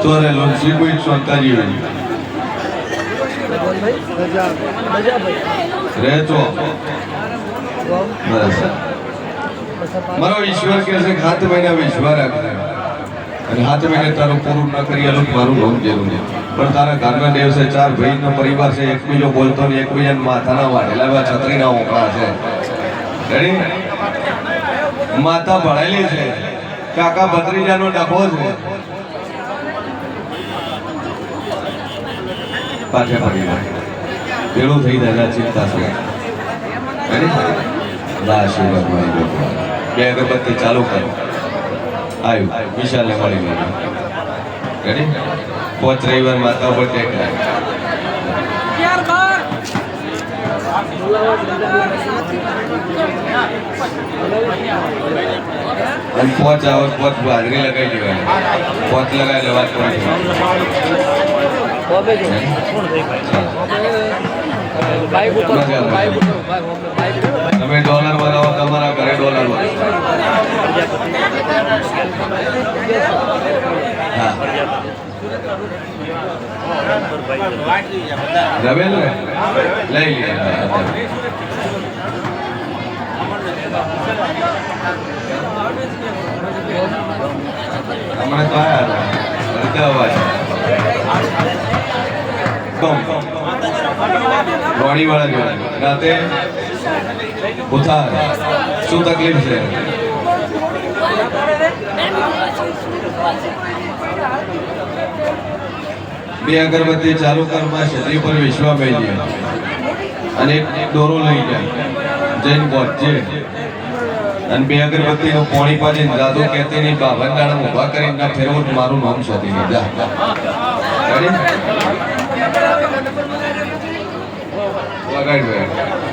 ચોરે લોન કોઈ સોનતાજી રહેતો મારો ઈશ્વર કે છે 7 મહિના વિશ્વા રાખે અને 7 મહિને તારું પૂરું ન કરી આલું મારું લોન જરૂર નહીં પણ તારા ઘરના દેવ છે 4 ભાઈનો પરિવાર છે એકબીજો બોલતો ને એકબીજાને માથાના વાઢેલા છત્રીના ઓકળા છે રેડી માતા ભળેલી છે કાકા ભત્રીજાનો ડખો છે પાછા પડી પેલું થઈ જાય ચિંતા છે આશીર્વાદ મળી ગયો બે અગરબત્તી ચાલુ કરો આવ્યું વિશાલને મળી ગયું રેડી 5 રવિવાર માતા ઉપર ટેક અને 5 આવર 5 બાજરી લગાવી દેવાની 5 લગાવી લેવા તમે ડોલર બનાવો તમારા ઘરે ડોલર રવેલ લઈ લે હમણાં તો રોણી વાળા રાતે ઉથાર શું તકલીફ છે બે અગરબત્તી ચાલુ કરમાં ક્ષત્રિય પર વિશ્વા મેલી અને એક દોરો લઈ જાય જૈન પહોંચજે અને બે અગરબત્તી નું પોણી પાછી દાદો કહેતી નહીં બાવન દાડા ઉભા કરીને ના ફેરવું મારું નામ શોધી નહીં જા વગાડી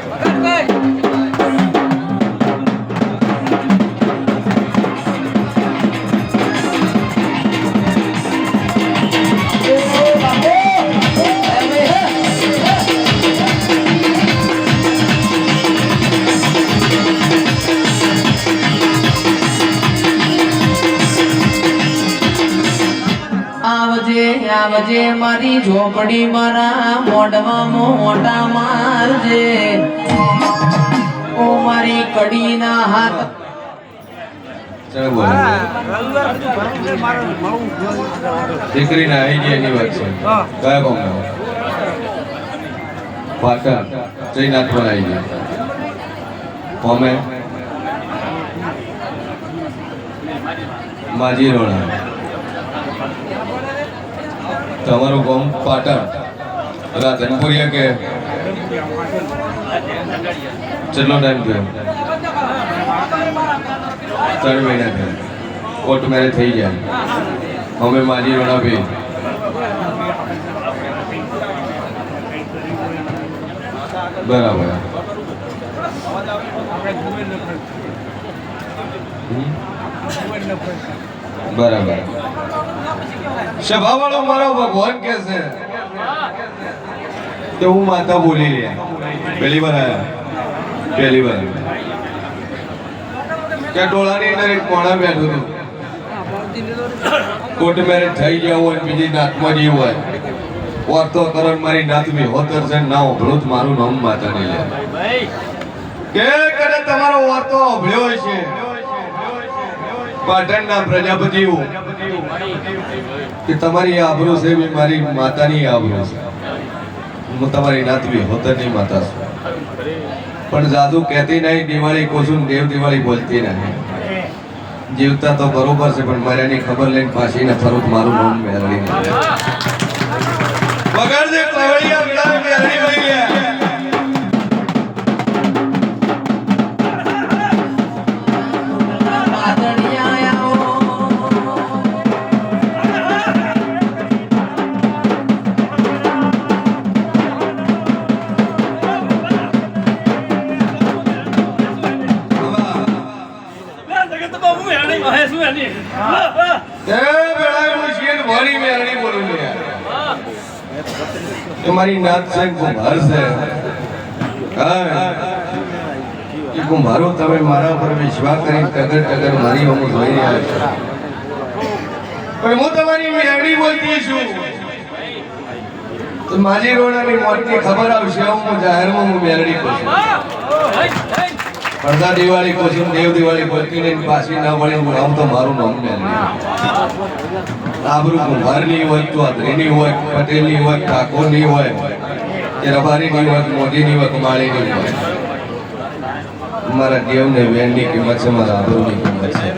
આવજે મારી ઝોપડી મારા મોઢવામાં મોટા મારજે ઓ મારી કડીના હાથ દીકરી ના આવી ગયા એની વાત છે કયા કોમ પાટણ જયનાથ પર આવી ગયા અમે માજી રોણા તમારું ગામ પાટણ રાધનપુરિયા કે કેટલો ટાઈમ થયો 3 મહિના થયા કોર્ટ મેરેજ થઈ ગયા અમે માજી રોણા ભાઈ બરાબર બરાબર સભા વાળો મારો ભગવાન કે છે તો હું માતા બોલી રહ્યા પહેલી વાર ત્યાં ટોળાની અંદર એક કોણા બેઠું હતું કોર્ટ મેરેજ થઈ ગયા હોય બીજી નાતમાં જેવું હોય વાર્તો કરણ મારી નાતમી હોતર છે ના ઓભળું મારું નામ માતા નહીં લે કે કદાચ તમારો વાર્તો ઓભળ્યો છે પાટણના પ્રજાપતિઓ કે તમારી આબરૂ છે બી મારી માતાની આબરૂ છે હું તમારી નાતવી હોતરની માતા છું પણ જાદુ કહેતી નહીં દિવાળી કોશું દેવ દિવાળી બોલતી નહીં જીવતા તો બરોબર છે પણ મારાની ખબર લઈને પાછી ને ફરું મારું નામ મેળવી વગર દે કવળિયા વિડા મેળવી વઈ ગયા તમારી નાત છે કુંભાર છે કુંભારો તમે મારા પર વિશ્વાસ કરી ટગર ટગર મારી હું જોઈ રહ્યા છો પણ હું તમારી મેળી બોલતી છું તો માજી રોણાની મોતની ખબર આવશે હું જાહેરમાં હું મેળડી કહું પડદા દિવાળી કહું દેવ દિવાળી બોલતી ને પાછી ના વળી હું આમ તો મારું નામ મેળડી આબરૂ કુંભારની હોય ચૌધરીની હોય પટેલની હોય ઠાકોરની હોય કે રબારીની હોય મોદીની હોય કે માળીની હોય મારા દેવને વેણની કિંમત છે મારા આબરૂની કિંમત છે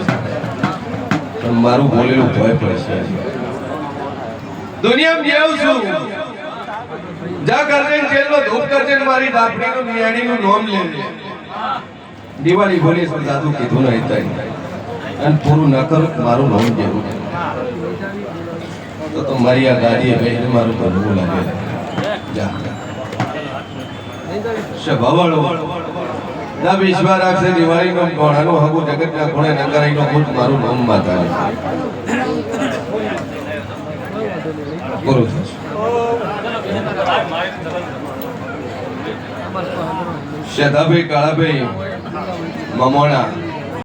પણ મારું બોલેલું ભય પડશે દુનિયામાં જેવું છું જા કરજે જેલનો ધૂપ કરજે મારી દાપડીનું નિયાણીનું નામ લેજે દિવાળી બોલી પણ દાદુ કીધું નહીં થાય અને પૂરું ન કરું મારું નામ જેવું તો મારી આ ગાડીએ બેસીને મારું ભરવું લાગે જા શભાવળો ના વિશ્વા રાખશે દિવાળીનો કોણાનો હગુ જગતના કોણે નગરાઈનો ભૂત મારું નામ માતા પૂરું થશે શેધાભાઈ કાળાભાઈ મમોણા